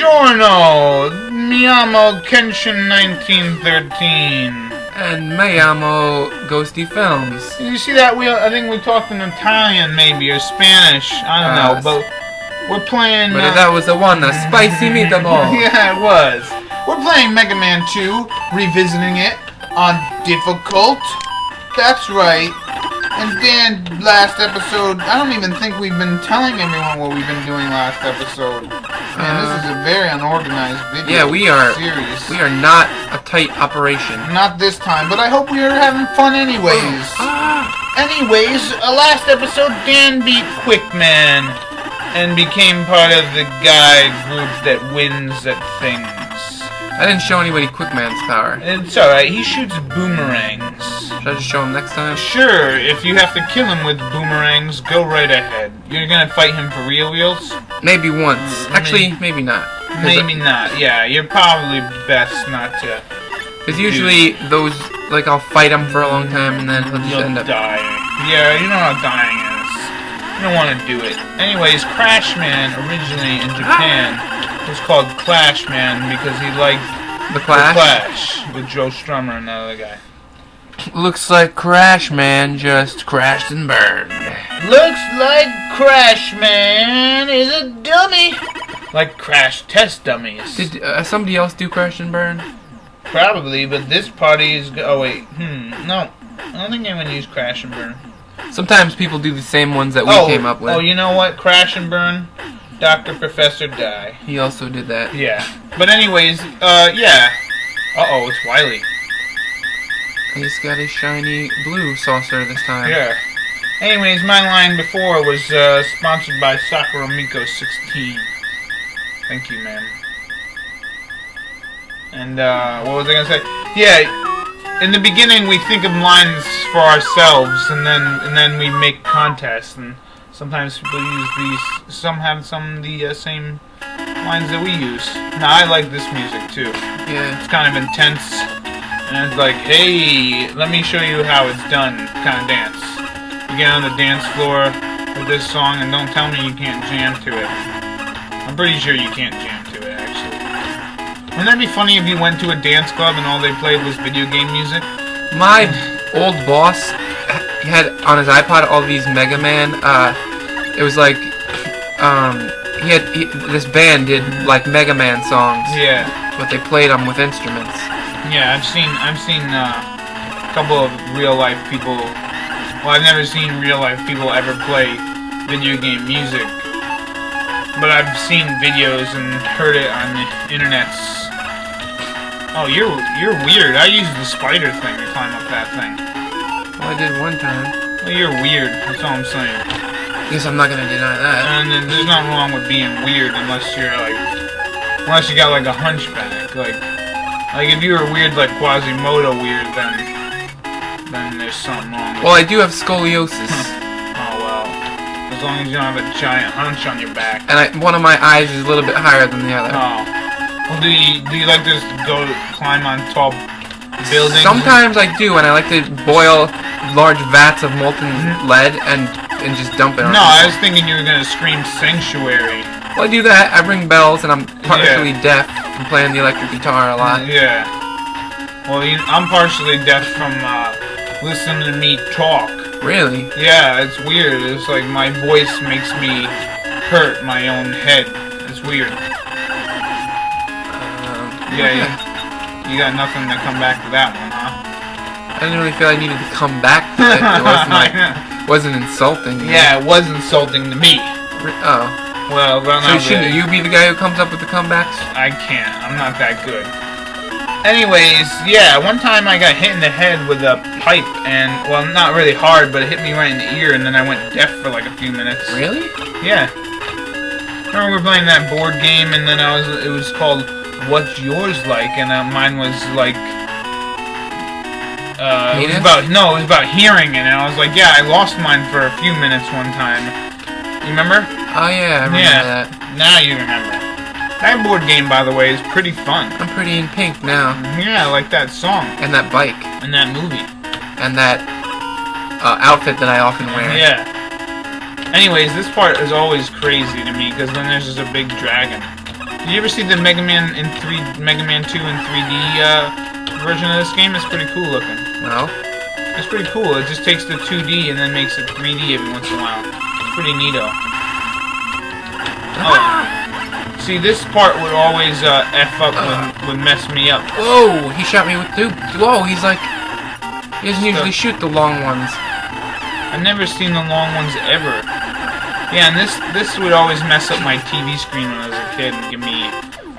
Buongiorno! Mi amo Kenshin 1913. And me amo Ghosty Films. You see that? I think we talked in Italian, maybe, or Spanish. I don't know, but we're playing... But that was the one, the spicy meatball. Yeah, it was. We're playing Mega Man 2, revisiting it on difficult. That's right. And then, last episode, I don't even think we've been telling everyone what we've been doing last episode. Man, this is a very unorganized video. Yeah, we are. Serious. We are not a tight operation. Not this time, but I hope we are having fun anyways. Anyways, last episode, Dan beat Quickman and became part of the guy group that wins at things. I didn't show anybody Quickman's power. It's alright, he shoots boomerangs. Should I just show him next time? Sure, if you have to kill him with boomerangs, go right ahead. You're gonna fight him for reals? Maybe once. Actually, maybe not. Maybe not, yeah. You're probably best not to. Because usually those, like, I'll fight him for a long time and then he'll just end up dying. Yeah, you know how dying is. You don't want to do it. Anyways, Crashman, originally in Japan, was called Clashman because he liked The Clash? The Clash with Joe Strummer and that other guy. Looks like Crashman just crashed and burned. Looks like Crashman is a dummy. Like crash test dummies. Did somebody else do Crash and Burn? Probably, but this party is... Oh, wait. No. I don't think anyone used Crash and Burn. Sometimes people do the same ones that we came up with. Oh, you know what? Crash and Burn, Dr. Professor Die. He also did that. Yeah. But anyways, yeah. Uh-oh, it's Wily. He's got a shiny blue saucer this time. Yeah. Anyways, my line before was sponsored by Sakuromiko16. Thank you, man. And, what was I gonna say? Yeah, in the beginning we think of lines for ourselves, and then we make contests, and sometimes people use these, some have some of the same lines that we use. Now, I like this music, too. Yeah. It's kind of intense, and it's like, hey, let me show you how it's done, kind of dance. You get on the dance floor with this song, and don't tell me you can't jam to it. I'm pretty sure you can't jam to it, actually. Wouldn't that be funny if you went to a dance club and all they played was video game music? My old boss had on his iPod all these Mega Man. It was like, this band did like Mega Man songs. Yeah. But they played them with instruments. Yeah, I've seen a couple of real life people. Well, I've never seen real life people ever play video game music. But I've seen videos and heard it on the internets. Oh, you're weird. I used the spider thing to climb up that thing. Well, I did one time. Well, you're weird. That's all I'm saying. Guess I'm not gonna deny that. And there's nothing wrong with being weird unless you got like a hunchback. Like if you were weird like Quasimodo weird, then there's something wrong. Well, I do have scoliosis. As long as you don't have a giant hunch on your back. And one of my eyes is a little bit higher than the other. Oh. Well, do you like to go climb on tall buildings? Sometimes I do, and I like to boil large vats of molten lead and just dump it on. No, I was thinking you were going to scream Sanctuary. Well, I do that. I ring bells, and I'm partially deaf from playing the electric guitar a lot. Yeah. Well, I'm partially deaf from listening to me talk. Really? Yeah, it's weird. It's like my voice makes me hurt my own head. It's weird. Yeah, you got nothing to come back to that one, huh? I didn't really feel I needed to come back to it. It wasn't insulting. Yeah, it was insulting to me. Oh. Well, so shouldn't you be the guy who comes up with the comebacks? I can't. I'm not that good. Anyways, yeah, one time I got hit in the head with a pipe, and, well, not really hard, but it hit me right in the ear, and then I went deaf for like a few minutes. Really? Yeah. Remember we were playing that board game, and then it was called What's Yours Like, and mine was like, it was about hearing, and I was like, yeah, I lost mine for a few minutes one time. You remember? Oh, yeah, I remember that. Now you remember. That board game, by the way, is pretty fun. I'm pretty in pink now. Yeah, I like that song. And that bike. And that movie. And that outfit that I often wear. Yeah. Anyways, this part is always crazy to me, because then there's just a big dragon. Did you ever see the Mega Man 2 in 3D version of this game? It's pretty cool looking. No. It's pretty cool. It just takes the 2D and then makes it 3D every once in a while. It's pretty neato. Oh. See, this part would always F up would mess me up. Whoa! He shot me with two. Whoa! He's like, he doesn't usually shoot the long ones. I've never seen the long ones ever. Yeah, and this would always mess up my TV screen when I was a kid and give me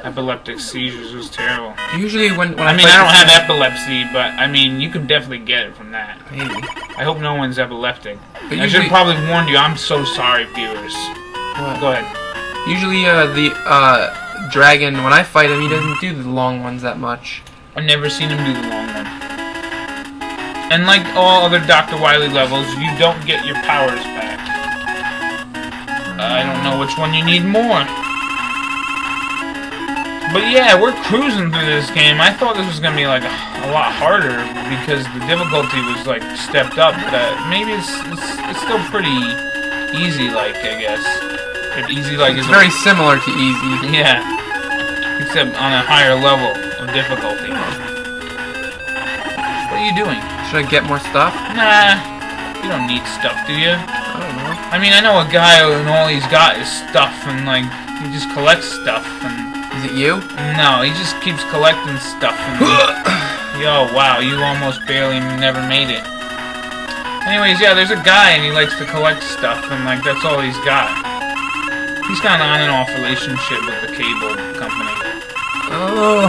epileptic seizures. It was terrible. Usually when I mean, I don't have epilepsy, but I mean, you can definitely get it from that. Maybe. I hope no one's epileptic. But I should have probably warned you. I'm so sorry, viewers. What? Go ahead. Usually, the dragon, when I fight him, he doesn't do the long ones that much. I've never seen him do the long one. And like all other Dr. Wily levels, you don't get your powers back. I don't know which one you need more. But yeah, we're cruising through this game. I thought this was going to be like a lot harder because the difficulty was like stepped up. But maybe it's still pretty easy, like, I guess. If easy, like, it's very similar to easy. Yeah. Except on a higher level of difficulty. What are you doing? Should I get more stuff? Nah. You don't need stuff, do you? I don't know. I mean, I know a guy and all he's got is stuff and, like, he just collects stuff and... Is it you? No, he just keeps collecting stuff and... Yo, wow, you almost barely never made it. Anyways, yeah, there's a guy and he likes to collect stuff and, like, that's all he's got. He's got an on and off relationship with the cable company. Oh.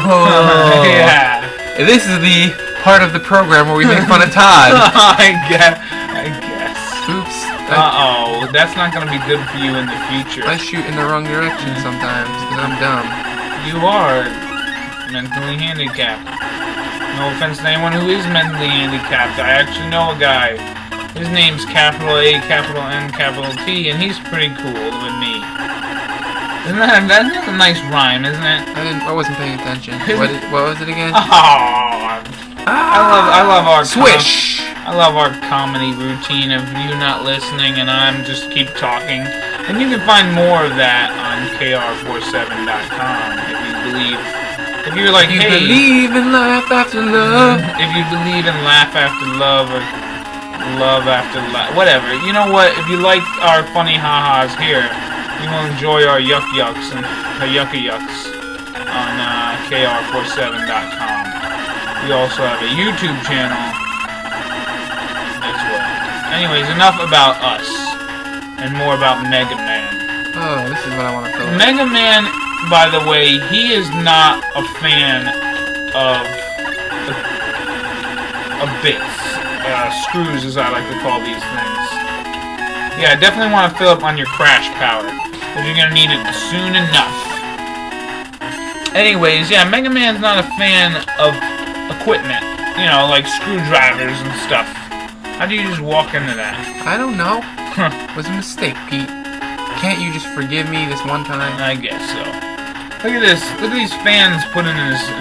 Yeah. This is the part of the program where we make fun of Todd. I guess. Oops. Uh-oh, that's not going to be good for you in the future. I shoot in the wrong direction sometimes because I'm dumb. You are mentally handicapped. No offense to anyone who is mentally handicapped. I actually know a guy. His name's capital A, capital N, capital T, and he's pretty cool with me. That's a nice rhyme, isn't it? I wasn't paying attention. What was it again? Oh, I love our swish. I love our comedy routine of you not listening and I'm just keep talking. And you can find more of that on kr47.com if you're like, you hey, believe in life after love. If you believe in laugh after love or love after laugh, whatever. You know what? If you like our funny ha-has here, you will enjoy our yuck-yucks and our yucka-yucks on kr47.com. We also have a YouTube channel as well. Anyways, enough about us and more about Mega Man. Oh, this is what I want to fill. Mega Man, by the way, he is not a fan of bits. Screws, as I like to call these things. Yeah, definitely want to fill up on your crash power, because you're going to need it soon enough. Anyways, yeah, Mega Man's not a fan of equipment. You know, like screwdrivers and stuff. How do you just walk into that? I don't know. It was a mistake, Pete. Can't you just forgive me this one time? I guess so. Look at this. Look at these fans put in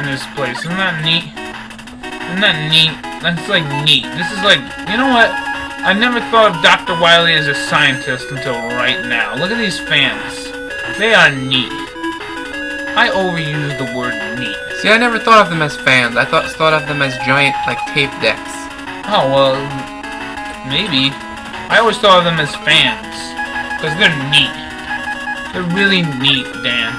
this place. Isn't that neat? Isn't that neat? That's like neat. This is like, you know what? I never thought of Dr. Wily as a scientist until right now. Look at these fans. They are neat. I overuse the word neat. See, I never thought of them as fans. I thought of them as giant, like, tape decks. Oh, well, maybe. I always thought of them as fans. Because they're neat. They're really neat, Dan.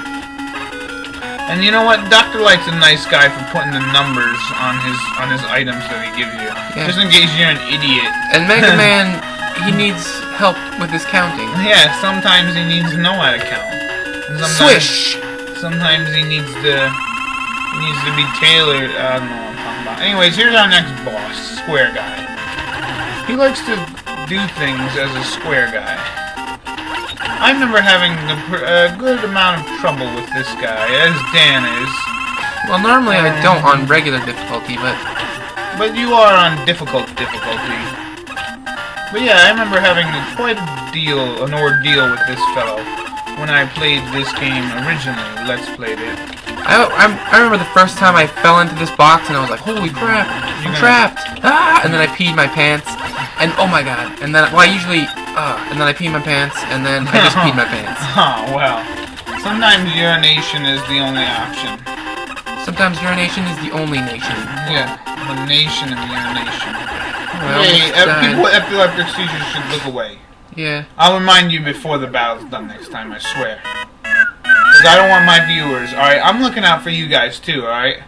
And you know what? Dr. Light's a nice guy for putting the numbers on his items that he gives you. Yeah. Just in case you're an idiot. And Mega Man, he needs help with his counting. Yeah, sometimes he needs to know how to count. Swish! Sometimes he needs to be tailored. I don't know what I'm talking about. Anyways, here's our next boss, Square Guy. He likes to do things as a square guy. I remember having a good amount of trouble with this guy, as Dan is. Well, normally I don't on regular difficulty, but you are on difficult difficulty. But yeah, I remember having quite an ordeal with this fellow when I played this game originally. Let's Played it. I remember the first time I fell into this box and I was like, holy crap, I'm trapped! Ah! And then I peed my pants, and oh my god, and then, well, I usually, and then I peed my pants, and then I just peed my pants. Oh, well. Sometimes urination is the only option. Sometimes urination is the only nation. Yeah, the nation of urination. Oh, Hey, people with epileptic seizures should look away. Yeah. I'll remind you before the battle's done next time, I swear. Because I don't want my viewers, alright? I'm looking out for you guys too, alright?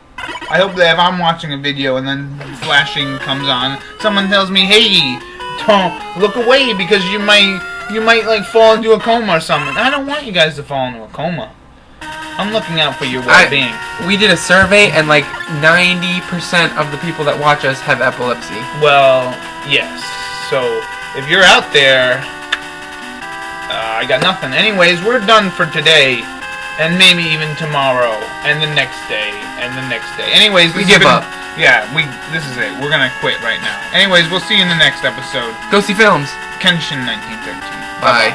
I hope that if I'm watching a video and then flashing comes on, someone tells me, hey, don't look away because you might like fall into a coma or something. I don't want you guys to fall into a coma. I'm looking out for your well-being. We did a survey and like 90% of the people that watch us have epilepsy. Well, yes. So, if you're out there, I got nothing. Anyways, we're done for today. And maybe even tomorrow. And the next day. And the next day. Anyways, we give up. Yeah, this is it. We're gonna quit right now. Anyways, we'll see you in the next episode. Ghosty Films. Kenshin 1913. Bye.